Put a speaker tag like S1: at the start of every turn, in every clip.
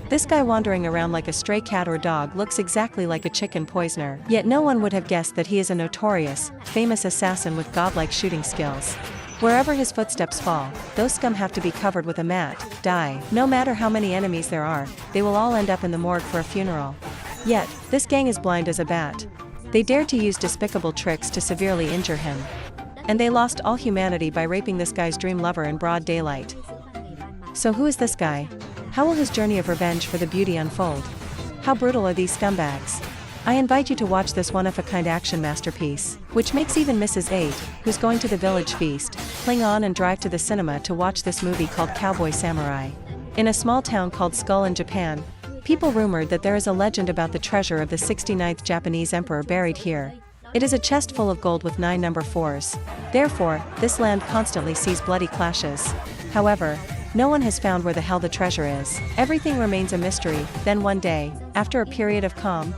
S1: This guy wandering around like a stray cat or dog looks exactly like a chicken poisoner. Yet no one would have guessed that he is a notorious, famous assassin with godlike shooting skills. Wherever his footsteps fall, those scum have to be covered with a mat, die. No matter how many enemies there are, they will all end up in the morgue for a funeral. Yet, this gang is blind as a bat. They dared to use despicable tricks to severely injure him. And they lost all humanity by raping this guy's dream lover in broad daylight. So who is this guy? How will his journey of revenge for the beauty unfold? How brutal are these scumbags? I invite you to watch this one-of-a-kind action masterpiece, which makes even Mrs. 8, who's going to the village feast, cling on and drive to the cinema to watch this movie called Cowboy Samurai. In a small town called Skull in Japan, people rumored that there is a legend about the treasure of the 69th Japanese emperor buried here. It is a chest full of gold with 9 number 4s. Therefore, this land constantly sees bloody clashes. However, no one has found where the hell the treasure is. Everything remains a mystery. Then one day, after a period of calm,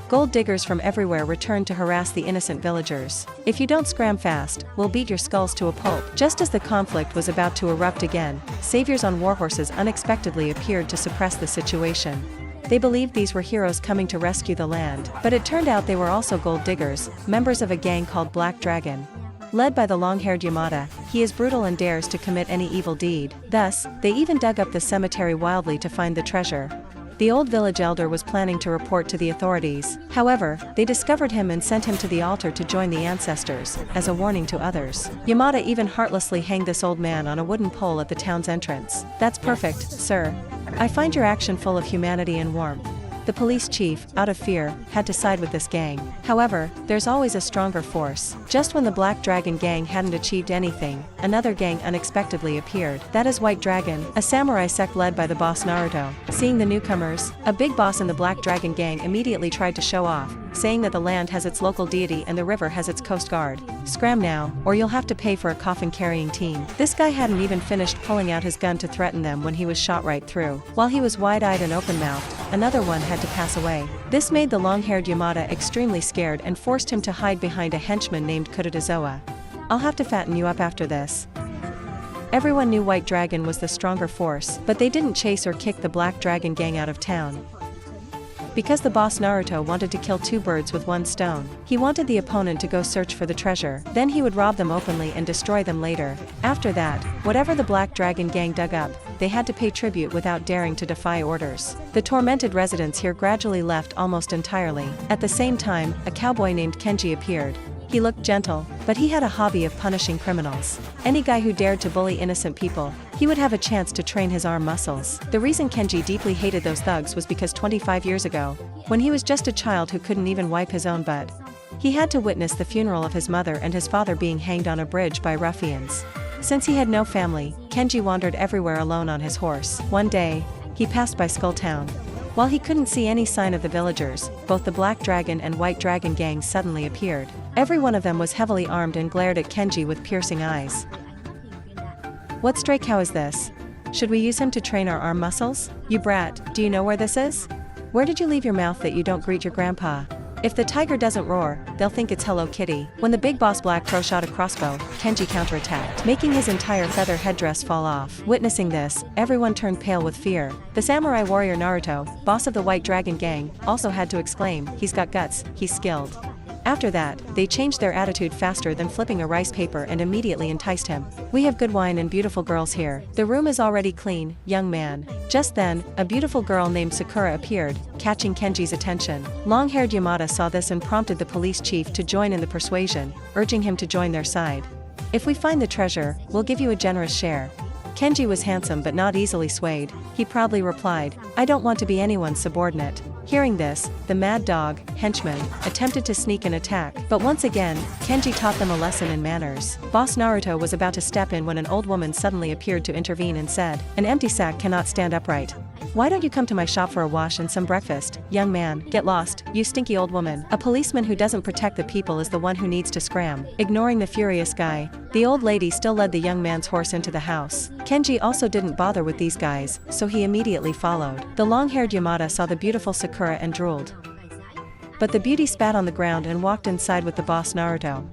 S1: gold diggers from everywhere return to harass the innocent villagers. If you don't scram fast, we'll beat your skulls to a pulp. Just as the conflict was about to erupt again, saviors on warhorses unexpectedly appeared to suppress the situation. They believed these were heroes coming to rescue the land, but it turned out they were also gold diggers, members of a gang called Black Dragon. Led by the long-haired Yamada, he is brutal and dares to commit any evil deed. Thus, they even dug up the cemetery wildly to find the treasure. The old village elder was planning to report to the authorities. However, they discovered him and sent him to the altar to join the ancestors, as a warning to others. Yamada even heartlessly hanged this old man on a wooden pole at the town's entrance. That's perfect, sir. I find your action full of humanity and warmth. The police chief, out of fear, had to side with this gang. However, there's always a stronger force. Just when the Black Dragon gang hadn't achieved anything, another gang unexpectedly appeared. That is White Dragon, a samurai sect led by the boss Naruto. Seeing the newcomers, a big boss in the Black Dragon gang immediately tried to show off, saying that the land has its local deity and the river has its coast guard. Scram now, or you'll have to pay for a coffin-carrying team. This guy hadn't even finished pulling out his gun to threaten them when he was shot right through. While he was wide-eyed and open-mouthed, another one had to pass away. This made the long-haired Yamada extremely scared and forced him to hide behind a henchman named Kuritazawa. I'll have to fatten you up after this. Everyone knew White Dragon was the stronger force, but they didn't chase or kick the Black Dragon gang out of town. Because the boss Naruto wanted to kill 2 birds with 1 stone. He wanted the opponent to go search for the treasure, then he would rob them openly and destroy them later. After that, whatever the Black Dragon gang dug up, they had to pay tribute without daring to defy orders. The tormented residents here gradually left almost entirely. At the same time, a cowboy named Kenji appeared. He looked gentle, but he had a hobby of punishing criminals. Any guy who dared to bully innocent people, he would have a chance to train his arm muscles. The reason Kenji deeply hated those thugs was because 25 years ago, when he was just a child who couldn't even wipe his own butt, he had to witness the funeral of his mother and his father being hanged on a bridge by ruffians. Since he had no family, Kenji wandered everywhere alone on his horse. One day, he passed by Skull Town. While he couldn't see any sign of the villagers, both the Black Dragon and White Dragon gangs suddenly appeared. Every one of them was heavily armed and glared at Kenji with piercing eyes. What stray cow is this? Should we use him to train our arm muscles? You brat, do you know where this is? Where did you leave your mouth that you don't greet your grandpa? If the tiger doesn't roar, they'll think it's Hello Kitty. When the big boss Black Crow shot a crossbow, Kenji counterattacked, making his entire feather headdress fall off. Witnessing this, everyone turned pale with fear. The samurai warrior Naruto, boss of the White Dragon gang, also had to exclaim, he's got guts, he's skilled. After that, they changed their attitude faster than flipping a rice paper and immediately enticed him. We have good wine and beautiful girls here. The room is already clean, young man. Just then, a beautiful girl named Sakura appeared, catching Kenji's attention. Long-haired Yamada saw this and prompted the police chief to join in the persuasion, urging him to join their side. If we find the treasure, we'll give you a generous share. Kenji was handsome but not easily swayed. He proudly replied, I don't want to be anyone's subordinate. Hearing this, the mad dog, henchman, attempted to sneak an attack, but once again, Kenji taught them a lesson in manners. Boss Naruto was about to step in when an old woman suddenly appeared to intervene and said, an empty sack cannot stand upright. Why don't you come to my shop for a wash and some breakfast? Young man, get lost, you stinky old woman. A policeman who doesn't protect the people is the one who needs to scram. Ignoring the furious guy, the old lady still led the young man's horse into the house. Kenji also didn't bother with these guys, so he immediately followed. The long-haired Yamada saw the beautiful Sakura and drooled. But the beauty spat on the ground and walked inside with the boss Naruto.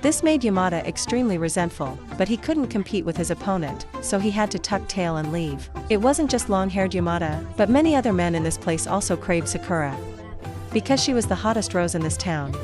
S1: This made Yamada extremely resentful, but he couldn't compete with his opponent, so he had to tuck tail and leave. It wasn't just long-haired Yamada, but many other men in this place also craved Sakura, because she was the hottest rose in this town.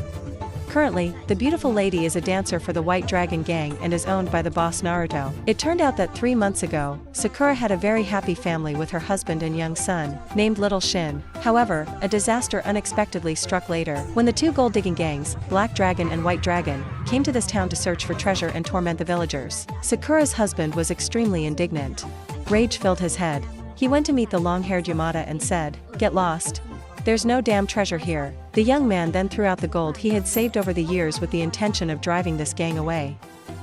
S1: Currently, the beautiful lady is a dancer for the White Dragon Gang and is owned by the boss Naruto. It turned out that 3 months ago, Sakura had a very happy family with her husband and young son, named Little Shin. However, a disaster unexpectedly struck later, when the 2 gold-digging gangs, Black Dragon and White Dragon, came to this town to search for treasure and torment the villagers. Sakura's husband was extremely indignant. Rage filled his head. He went to meet the long-haired Yamada and said, "Get lost. There's no damn treasure here." The young man then threw out the gold he had saved over the years with the intention of driving this gang away.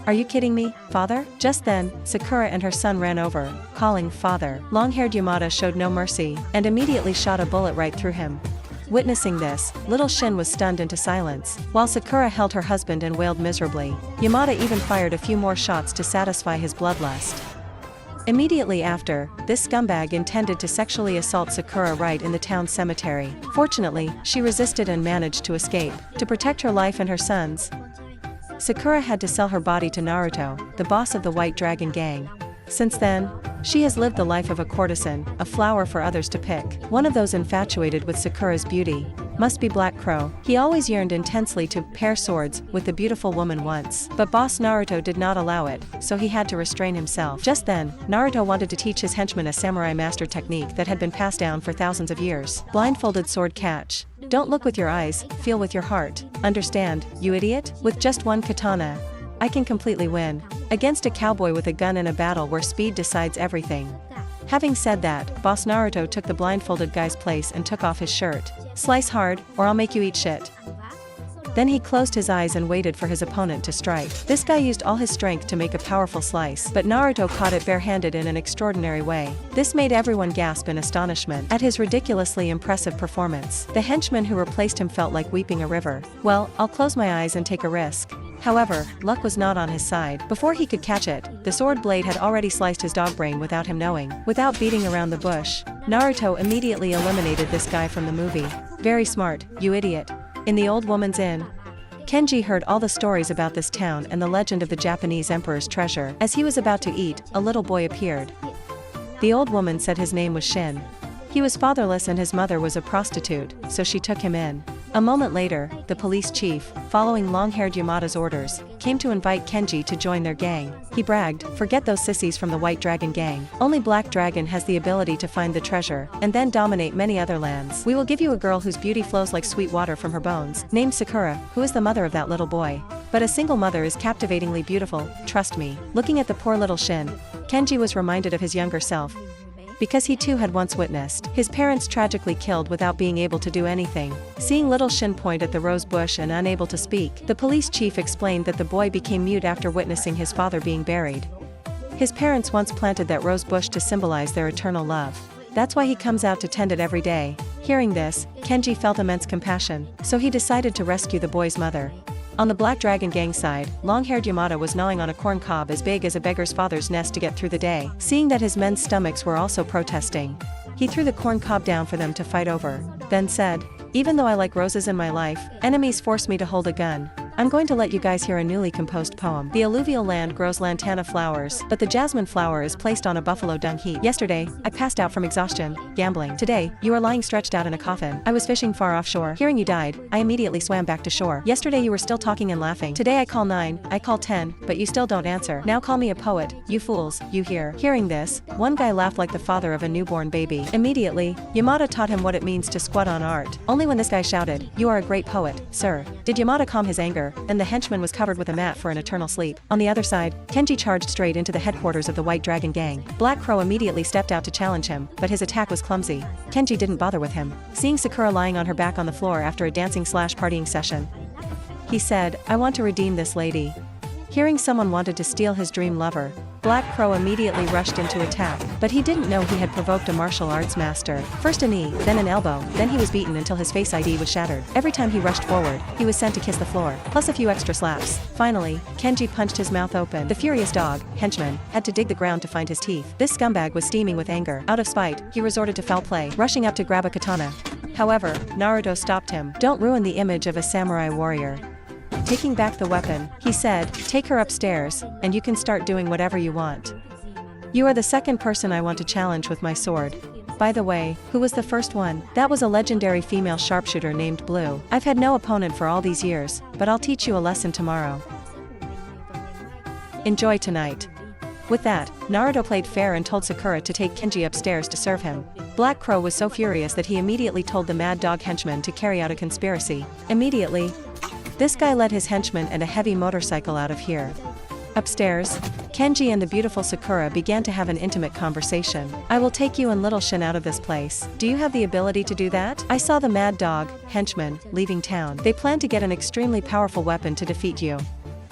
S1: "Are you kidding me, father?" Just then, Sakura and her son ran over, calling father. Long-haired Yamada showed no mercy, and immediately shot a bullet right through him. Witnessing this, Little Shin was stunned into silence, while Sakura held her husband and wailed miserably. Yamada even fired a few more shots to satisfy his bloodlust. Immediately after, this scumbag intended to sexually assault Sakura right in the town cemetery. Fortunately, she resisted and managed to escape. To protect her life and her son's, Sakura had to sell her body to Naruto, the boss of the White Dragon Gang. Since then, she has lived the life of a courtesan, a flower for others to pick. One of those infatuated with Sakura's beauty must be Black Crow. He always yearned intensely to pair swords with the beautiful woman once, but boss Naruto did not allow it, so he had to restrain himself. Just then, Naruto wanted to teach his henchman a samurai master technique that had been passed down for thousands of years. Blindfolded sword catch. Don't look with your eyes, feel with your heart. Understand, you idiot? With just one katana, I can completely win against a cowboy with a gun in a battle where speed decides everything. Having said that, boss Naruto took the blindfolded guy's place and took off his shirt. Slice hard, or I'll make you eat shit. Then he closed his eyes and waited for his opponent to strike. This guy used all his strength to make a powerful slice, but Naruto caught it barehanded in an extraordinary way. This made everyone gasp in astonishment at his ridiculously impressive performance. The henchman who replaced him felt like weeping a river. "Well, I'll close my eyes and take a risk." However, luck was not on his side. Before he could catch it, the sword blade had already sliced his dog brain without him knowing. Without beating around the bush, Naruto immediately eliminated this guy from the movie. "Very smart, you idiot." In the old woman's inn, Kenji heard all the stories about this town and the legend of the Japanese emperor's treasure. As he was about to eat, a little boy appeared. The old woman said his name was Shin. He was fatherless and his mother was a prostitute, so she took him in. A moment later, the police chief, following long-haired Yamada's orders, came to invite Kenji to join their gang. He bragged, "Forget those sissies from the White Dragon Gang. Only Black Dragon has the ability to find the treasure, and then dominate many other lands. We will give you a girl whose beauty flows like sweet water from her bones, named Sakura, who is the mother of that little boy. But a single mother is captivatingly beautiful, trust me." Looking at the poor little Shin, Kenji was reminded of his younger self, because he too had once witnessed his parents tragically killed without being able to do anything. Seeing little Shin point at the rose bush and unable to speak, the police chief explained that the boy became mute after witnessing his father being buried. His parents once planted that rose bush to symbolize their eternal love. That's why he comes out to tend it every day. Hearing this, Kenji felt immense compassion, so he decided to rescue the boy's mother. On the Black Dragon Gang side, long-haired Yamada was gnawing on a corn cob as big as a beggar's father's nest to get through the day. Seeing that his men's stomachs were also protesting, he threw the corn cob down for them to fight over, then said, "Even though I like roses in my life, enemies force me to hold a gun. I'm going to let you guys hear a newly composed poem. The alluvial land grows lantana flowers, but the jasmine flower is placed on a buffalo dung heap. Yesterday, I passed out from exhaustion, gambling. Today, you are lying stretched out in a coffin. I was fishing far offshore. Hearing you died, I immediately swam back to shore. Yesterday you were still talking and laughing. Today I call 9, I call 10, but you still don't answer. Now call me a poet, you fools, you hear." Hearing this, one guy laughed like the father of a newborn baby. Immediately, Yamada taught him what it means to squat on art. Only when this guy shouted, "You are a great poet, sir," did Yamada calm his anger, and the henchman was covered with a mat for an eternal sleep. On the other side, Kenji charged straight into the headquarters of the White Dragon Gang. Black Crow immediately stepped out to challenge him, but his attack was clumsy. Kenji didn't bother with him. Seeing Sakura lying on her back on the floor after a dancing/partying session, he said, "I want to redeem this lady." Hearing someone wanted to steal his dream lover, Black Crow immediately rushed into attack, but he didn't know he had provoked a martial arts master. First a knee, then an elbow, then he was beaten until his face ID was shattered. Every time he rushed forward, he was sent to kiss the floor, plus a few extra slaps. Finally, Kenji punched his mouth open. The furious dog, henchman, had to dig the ground to find his teeth. This scumbag was steaming with anger. Out of spite, he resorted to foul play, rushing up to grab a katana. However, Naruto stopped him. "Don't ruin the image of a samurai warrior. Taking back the weapon, he said, "Take her upstairs, and you can start doing whatever you want. You are the second person I want to challenge with my sword. By the way, who was the first one?" "That was a legendary female sharpshooter named Blue. I've had no opponent for all these years, but I'll teach you a lesson tomorrow. Enjoy tonight." With that, Naruto played fair and told Sakura to take Kenji upstairs to serve him. Black Crow was so furious that he immediately told the Mad Dog henchman to carry out a conspiracy. Immediately, this guy led his henchmen and a heavy motorcycle out of here. Upstairs, Kenji and the beautiful Sakura began to have an intimate conversation. "I will take you and Little Shin out of this place. Do you have the ability to do that?" "I saw the Mad Dog henchman leaving town. They plan to get an extremely powerful weapon to defeat you.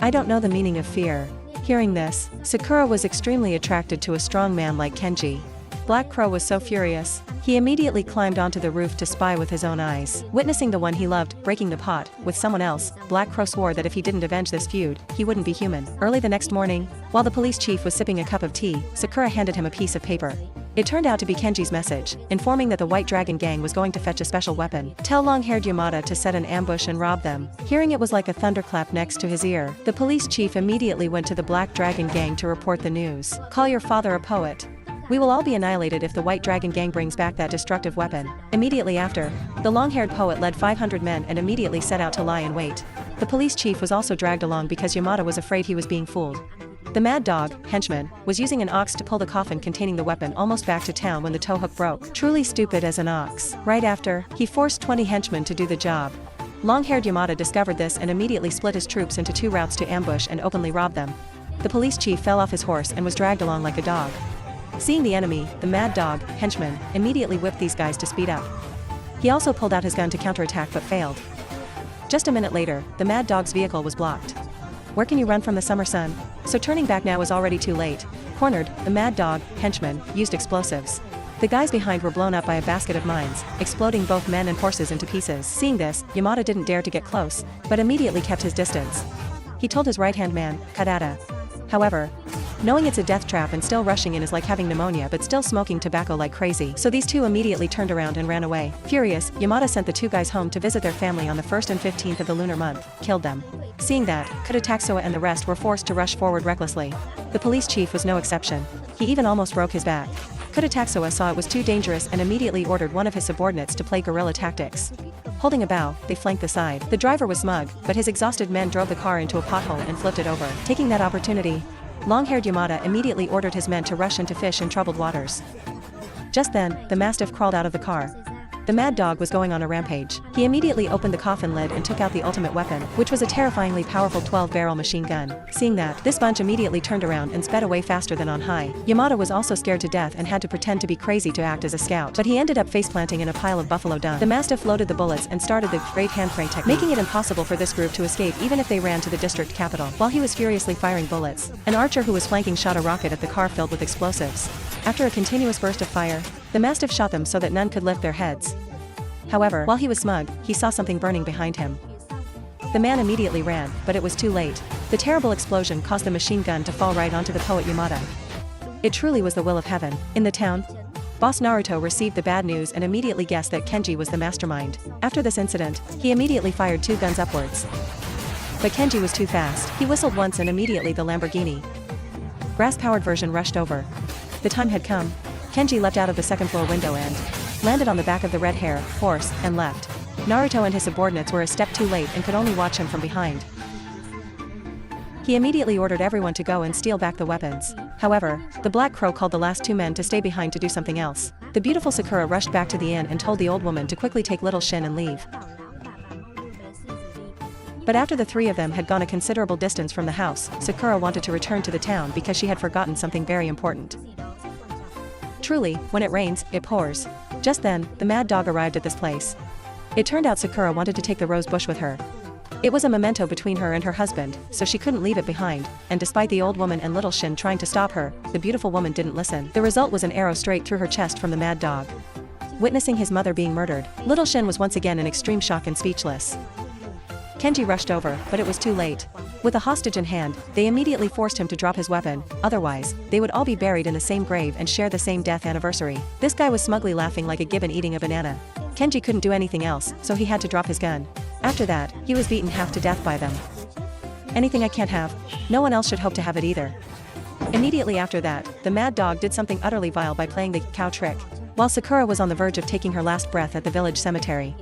S1: I don't know the meaning of fear." Hearing this, Sakura was extremely attracted to a strong man like Kenji. Black Crow was so furious, he immediately climbed onto the roof to spy with his own eyes. Witnessing the one he loved breaking the pot with someone else, Black Crow swore that if he didn't avenge this feud, he wouldn't be human. Early the next morning, while the police chief was sipping a cup of tea, Sakura handed him a piece of paper. It turned out to be Kenji's message, informing that the White Dragon Gang was going to fetch a special weapon. Tell long-haired Yamada to set an ambush and rob them. Hearing it was like a thunderclap next to his ear. The police chief immediately went to the Black Dragon Gang to report the news. "Call your father a poet. We will all be annihilated if the White Dragon Gang brings back that destructive weapon." Immediately after, the long-haired poet led 500 men and immediately set out to lie in wait. The police chief was also dragged along because Yamada was afraid he was being fooled. The Mad Dog henchman was using an ox to pull the coffin containing the weapon almost back to town when the tow hook broke. Truly stupid as an ox. Right after, he forced 20 henchmen to do the job. Long-haired Yamada discovered this and immediately split his troops into two routes to ambush and openly rob them. The police chief fell off his horse and was dragged along like a dog. Seeing the enemy, the Mad Dog henchman immediately whipped these guys to speed up. He also pulled out his gun to counterattack but failed. Just a minute later, the Mad Dog's vehicle was blocked. Where can you run from the summer sun? So turning back now was already too late. Cornered, the Mad Dog henchman used explosives. The guys behind were blown up by a basket of mines, exploding both men and horses into pieces. Seeing this, Yamada didn't dare to get close, but immediately kept his distance. He told his right-hand man, Kadata. However, knowing it's a death trap and still rushing in is like having pneumonia but still smoking tobacco like crazy, so these two immediately turned around and ran away. Furious, Yamada sent the two guys home to visit their family on the 1st and 15th of the lunar month, killed them. Seeing that, Kutataksuwa and the rest were forced to rush forward recklessly. The police chief was no exception. He even almost broke his back. Kutataksuwa saw it was too dangerous and immediately ordered one of his subordinates to play guerrilla tactics. Holding a bow, they flanked the side. The driver was smug, but his exhausted men drove the car into a pothole and flipped it over. Taking that opportunity, long-haired Yamada immediately ordered his men to rush into fish in troubled waters. Just then, the Mastiff crawled out of the car. The Mad Dog was going on a rampage. He immediately opened the coffin lid and took out the ultimate weapon, which was a terrifyingly powerful 12-barrel machine gun. Seeing that, this bunch immediately turned around and sped away faster than on high. Yamada was also scared to death and had to pretend to be crazy to act as a scout, but he ended up face-planting in a pile of buffalo dung. The Mastiff loaded the bullets and started the great handspray technique, making it impossible for this group to escape even if they ran to the district capital. While he was furiously firing bullets, an archer who was flanking shot a rocket at the car filled with explosives. After a continuous burst of fire, the Mastiff shot them so that none could lift their heads. However, while he was smug, he saw something burning behind him. The man immediately ran, but it was too late. The terrible explosion caused the machine gun to fall right onto the poet Yamada. It truly was the will of heaven. In the town, Boss Naruto received the bad news and immediately guessed that Kenji was the mastermind. After this incident, he immediately fired 2 guns upwards. But Kenji was too fast. He whistled once and immediately the Lamborghini grass-powered version rushed over. The time had come. Kenji leapt out of the second-floor window and landed on the back of the red hair horse and left. Naruto and his subordinates were a step too late and could only watch him from behind. He immediately ordered everyone to go and steal back the weapons. However, the Black Crow called the last 2 men to stay behind to do something else. The beautiful Sakura rushed back to the inn and told the old woman to quickly take Little Shin and leave. But after the 3 of them had gone a considerable distance from the house, Sakura wanted to return to the town because she had forgotten something very important. Truly, when it rains, it pours. Just then, the Mad Dog arrived at this place. It turned out Sakura wanted to take the rose bush with her. It was a memento between her and her husband, so she couldn't leave it behind, and despite the old woman and Little Shin trying to stop her, the beautiful woman didn't listen. The result was an arrow straight through her chest from the Mad Dog. Witnessing his mother being murdered, Little Shin was once again in extreme shock and speechless. Kenji rushed over, but it was too late. With a hostage in hand, they immediately forced him to drop his weapon, otherwise, they would all be buried in the same grave and share the same death anniversary. This guy was smugly laughing like a gibbon eating a banana. Kenji couldn't do anything else, so he had to drop his gun. After that, he was beaten half to death by them. Anything I can't have, no one else should hope to have it either. Immediately after that, the mad dog did something utterly vile by playing the cow trick, while Sakura was on the verge of taking her last breath at the village cemetery.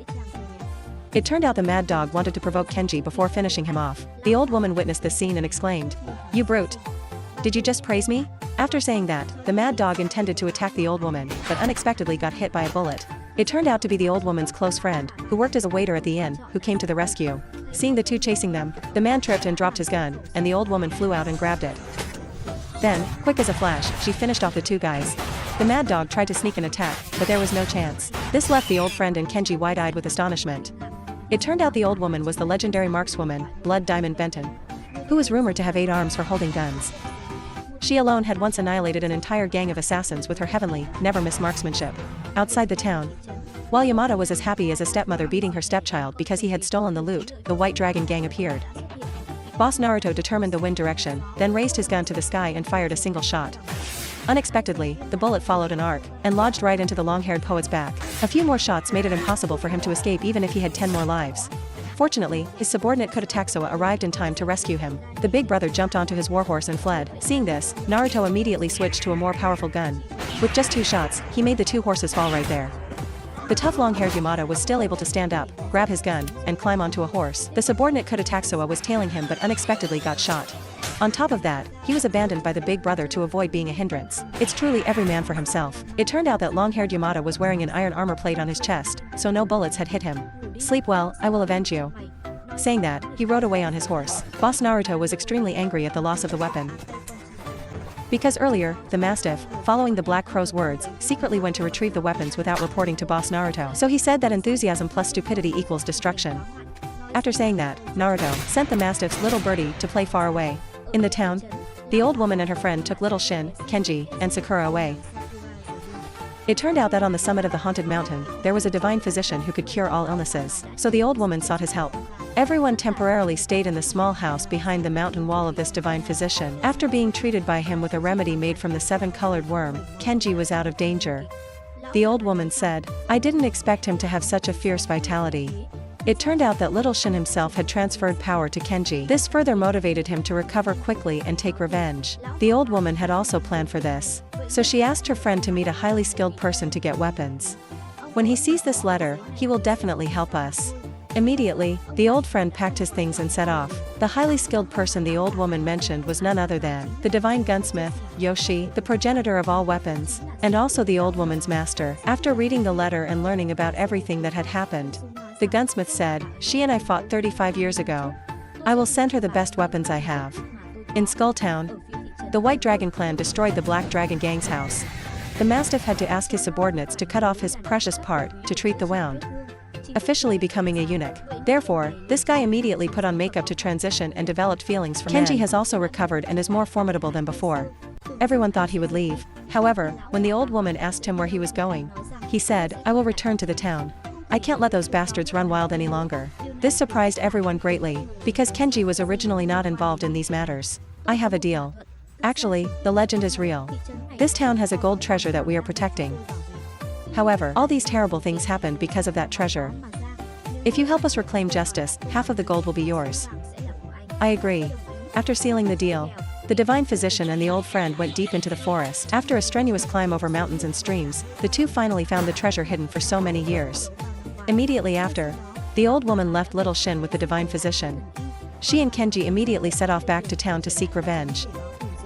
S1: It turned out the mad dog wanted to provoke Kenji before finishing him off. The old woman witnessed this scene and exclaimed, "You brute! Did you just praise me?" After saying that, the mad dog intended to attack the old woman, but unexpectedly got hit by a bullet. It turned out to be the old woman's close friend, who worked as a waiter at the inn, who came to the rescue. Seeing the two chasing them, the man tripped and dropped his gun, and the old woman flew out and grabbed it. Then, quick as a flash, she finished off the two guys. The mad dog tried to sneak an attack, but there was no chance. This left the old friend and Kenji wide-eyed with astonishment. It turned out the old woman was the legendary markswoman, Blood Diamond Benton, who was rumored to have 8 arms for holding guns. She alone had once annihilated an entire gang of assassins with her heavenly, never-miss marksmanship. Outside the town, while Yamada was as happy as a stepmother beating her stepchild because he had stolen the loot, the White Dragon gang appeared. Boss Naruto determined the wind direction, then raised his gun to the sky and fired a single shot. Unexpectedly, the bullet followed an arc, and lodged right into the long-haired poet's back. A few more shots made it impossible for him to escape even if he had 10 more lives. Fortunately, his subordinate Kutataksawa arrived in time to rescue him. The big brother jumped onto his warhorse and fled. Seeing this, Naruto immediately switched to a more powerful gun. With just 2 shots, he made the 2 horses fall right there. The tough long-haired Yamada was still able to stand up, grab his gun, and climb onto a horse. The subordinate Kutataksawa was tailing him but unexpectedly got shot. On top of that, he was abandoned by the big brother to avoid being a hindrance. It's truly every man for himself. It turned out that long-haired Yamada was wearing an iron armor plate on his chest, so no bullets had hit him. "Sleep well, I will avenge you." Saying that, he rode away on his horse. Boss Naruto was extremely angry at the loss of the weapon. Because earlier, the Mastiff, following the Black Crow's words, secretly went to retrieve the weapons without reporting to Boss Naruto. So he said that enthusiasm plus stupidity equals destruction. After saying that, Naruto sent the Mastiff's little birdie to play far away. In the town, the old woman and her friend took little Shin, Kenji, and Sakura away. It turned out that on the summit of the haunted mountain, there was a divine physician who could cure all illnesses, so the old woman sought his help. Everyone temporarily stayed in the small house behind the mountain wall of this divine physician. After being treated by him with a remedy made from the 7-colored worm, Kenji was out of danger. The old woman said, "I didn't expect him to have such a fierce vitality." It turned out that little Shin himself had transferred power to Kenji. This further motivated him to recover quickly and take revenge. The old woman had also planned for this, so she asked her friend to meet a highly skilled person to get weapons. When he sees this letter, he will definitely help us. Immediately, the old friend packed his things and set off. The highly skilled person the old woman mentioned was none other than the divine gunsmith, Yoshi, the progenitor of all weapons, and also the old woman's master. After reading the letter and learning about everything that had happened, the gunsmith said, "She and I fought 35 years ago. I will send her the best weapons I have." In Skull Town, the White Dragon clan destroyed the Black Dragon gang's house. The Mastiff had to ask his subordinates to cut off his precious part to treat the wound, officially becoming a eunuch. Therefore, this guy immediately put on makeup to transition and developed feelings for men. Kenji has also recovered and is more formidable than before. Everyone thought he would leave. However, when the old woman asked him where he was going, he said, "I will return to the town. I can't let those bastards run wild any longer." This surprised everyone greatly, because Kenji was originally not involved in these matters. "I have a deal. Actually, the legend is real. This town has a gold treasure that we are protecting. However, all these terrible things happened because of that treasure. If you help us reclaim justice, half of the gold will be yours." "I agree." After sealing the deal, the divine physician and the old friend went deep into the forest. After a strenuous climb over mountains and streams, the two finally found the treasure hidden for so many years. Immediately after, the old woman left little Shin with the divine physician. She and Kenji immediately set off back to town to seek revenge.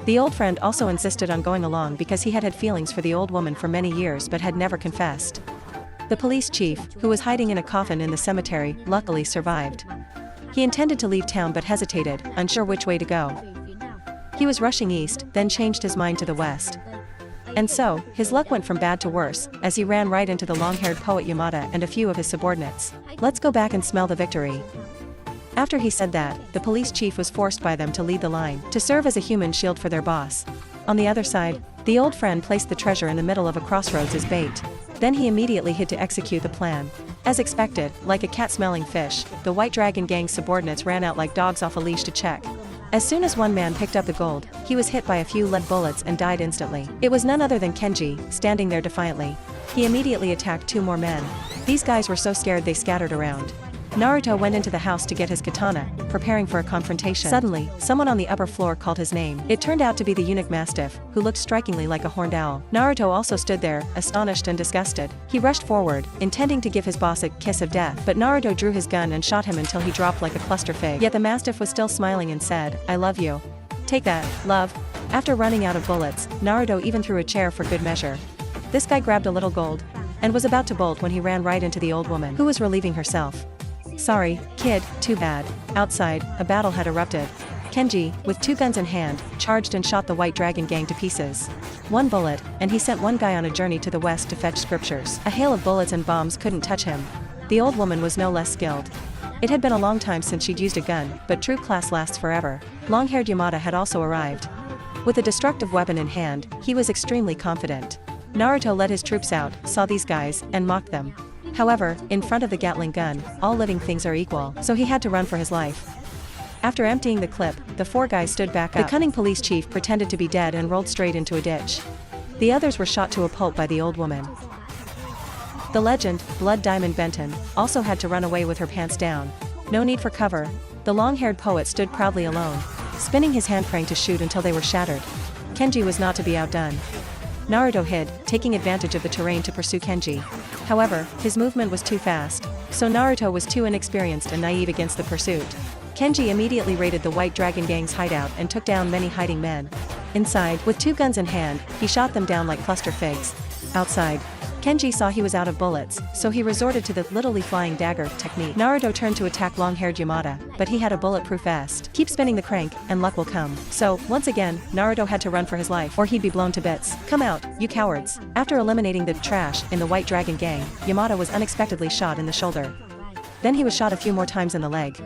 S1: The old friend also insisted on going along because he had had feelings for the old woman for many years but had never confessed. The police chief, who was hiding in a coffin in the cemetery, luckily survived. He intended to leave town but hesitated, unsure which way to go. He was rushing east, then changed his mind to the west. And so, his luck went from bad to worse, as he ran right into the long-haired poet Yamada and a few of his subordinates. "Let's go back and smell the victory." After he said that, the police chief was forced by them to lead the line, to serve as a human shield for their boss. On the other side, the old friend placed the treasure in the middle of a crossroads as bait. Then he immediately hid to execute the plan. As expected, like a cat smelling fish, the White Dragon gang's subordinates ran out like dogs off a leash to check. As soon as one man picked up the gold, he was hit by a few lead bullets and died instantly. It was none other than Kenji, standing there defiantly. He immediately attacked 2 more men. These guys were so scared they scattered around. Naruto went into the house to get his katana, preparing for a confrontation. Suddenly, someone on the upper floor called his name. It turned out to be the eunuch mastiff, who looked strikingly like a horned owl. Naruto also stood there, astonished and disgusted. He rushed forward, intending to give his boss a kiss of death, but Naruto drew his gun and shot him until he dropped like a cluster fig. Yet the mastiff was still smiling and said, "I love you. Take that, love." After running out of bullets, Naruto even threw a chair for good measure. This guy grabbed a little gold and was about to bolt when he ran right into the old woman, who was relieving herself. "Sorry, kid, too bad." Outside, a battle had erupted. Kenji, with 2 guns in hand, charged and shot the White Dragon Gang to pieces. 1 bullet, and he sent one guy on a journey to the west to fetch scriptures. A hail of bullets and bombs couldn't touch him. The old woman was no less skilled. It had been a long time since she'd used a gun, but true class lasts forever. Long-haired Yamada had also arrived. With a destructive weapon in hand, he was extremely confident. Naruto led his troops out, saw these guys, and mocked them. However, in front of the Gatling gun, all living things are equal, so he had to run for his life. After emptying the clip, the 4 guys stood back up. The cunning police chief pretended to be dead and rolled straight into a ditch. The others were shot to a pulp by the old woman. The legend, Blood Diamond Benton, also had to run away with her pants down. No need for cover. The long-haired poet stood proudly alone, spinning his hand crank to shoot until they were shattered. Kenji was not to be outdone. Naruto hid, taking advantage of the terrain to pursue Kenji. However, his movement was too fast, so Naruto was too inexperienced and naive against the pursuit. Kenji immediately raided the White Dragon Gang's hideout and took down many hiding men. Inside, with 2 guns in hand, he shot them down like cluster figs. Outside, Kenji saw he was out of bullets, so he resorted to the literally flying dagger technique. Naruto turned to attack long-haired Yamada, but he had a bulletproof vest. Keep spinning the crank, and luck will come. So, once again, Naruto had to run for his life, or he'd be blown to bits. "Come out, you cowards." After eliminating the trash in the White Dragon Gang, Yamada was unexpectedly shot in the shoulder. Then he was shot a few more times in the leg.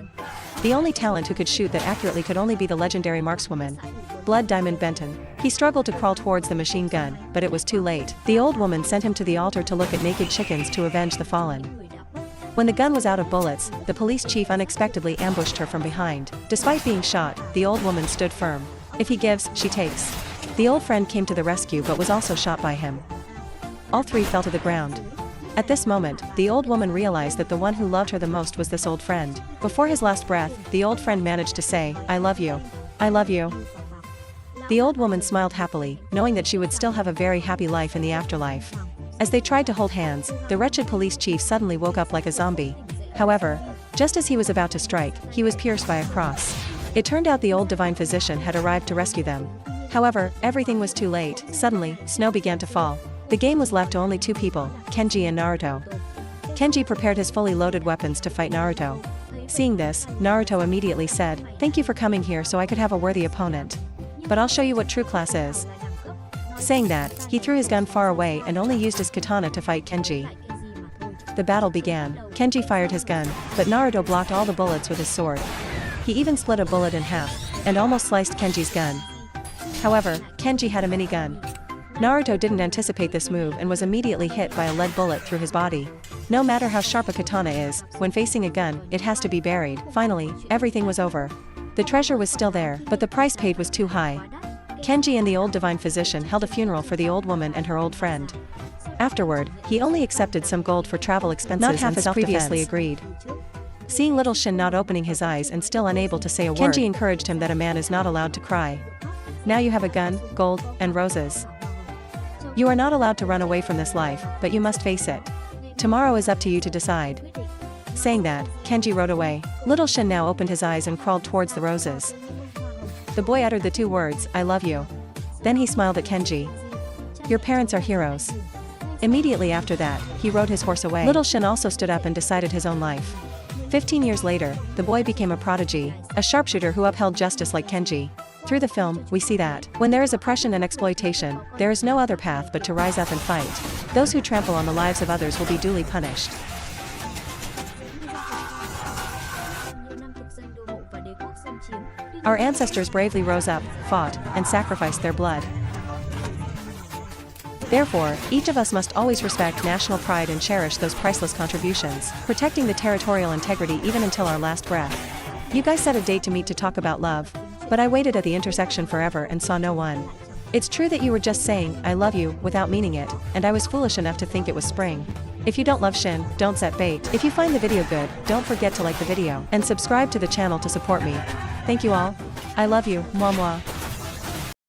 S1: The only talent who could shoot that accurately could only be the legendary markswoman, Blood Diamond Benton. He struggled to crawl towards the machine gun, but it was too late. The old woman sent him to the altar to look at naked chickens to avenge the fallen. When the gun was out of bullets, the police chief unexpectedly ambushed her from behind. Despite being shot, the old woman stood firm. If he gives, she takes. The old friend came to the rescue but was also shot by him. All 3 fell to the ground. At this moment, the old woman realized that the one who loved her the most was this old friend. Before his last breath, the old friend managed to say, "I love you. I love you." The old woman smiled happily, knowing that she would still have a very happy life in the afterlife. As they tried to hold hands, the wretched police chief suddenly woke up like a zombie. However, just as he was about to strike, he was pierced by a cross. It turned out the old divine physician had arrived to rescue them. However, everything was too late. Suddenly, snow began to fall. The game was left to only 2 people, Kenji and Naruto. Kenji prepared his fully loaded weapons to fight Naruto. Seeing this, Naruto immediately said, "Thank you for coming here so I could have a worthy opponent. But I'll show you what true class is." Saying that, he threw his gun far away and only used his katana to fight Kenji. The battle began. Kenji fired his gun, but Naruto blocked all the bullets with his sword. He even split a bullet in half, and almost sliced Kenji's gun. However, Kenji had a minigun. Naruto didn't anticipate this move and was immediately hit by a lead bullet through his body. No matter how sharp a katana is, when facing a gun, it has to be buried. Finally, everything was over. The treasure was still there, but the price paid was too high. Kenji and the old divine physician held a funeral for the old woman and her old friend. Afterward, he only accepted some gold for travel expenses, not half as previously agreed. Seeing little Shin not opening his eyes and still unable to say a word, Kenji encouraged him that a man is not allowed to cry. "Now you have a gun, gold, and roses. You are not allowed to run away from this life, but you must face it. Tomorrow is up to you to decide." Saying that, Kenji rode away. Little Shin now opened his eyes and crawled towards the roses. The boy uttered the 2 words, "I love you." Then he smiled at Kenji. "Your parents are heroes." Immediately after that, he rode his horse away. Little Shin also stood up and decided his own life. 15 years later, the boy became a prodigy, a sharpshooter who upheld justice like Kenji. Through the film, we see that, when there is oppression and exploitation, there is no other path but to rise up and fight. Those who trample on the lives of others will be duly punished. Our ancestors bravely rose up, fought, and sacrificed their blood. Therefore, each of us must always respect national pride and cherish those priceless contributions, protecting the territorial integrity even until our last breath. You guys set a date to meet to talk about love, but I waited at the intersection forever and saw no one. It's true that you were just saying, "I love you," without meaning it, and I was foolish enough to think it was spring. If you don't love Shin, don't set bait. If you find the video good, don't forget to like the video and subscribe to the channel to support me. Thank you all. I love you, moi moi.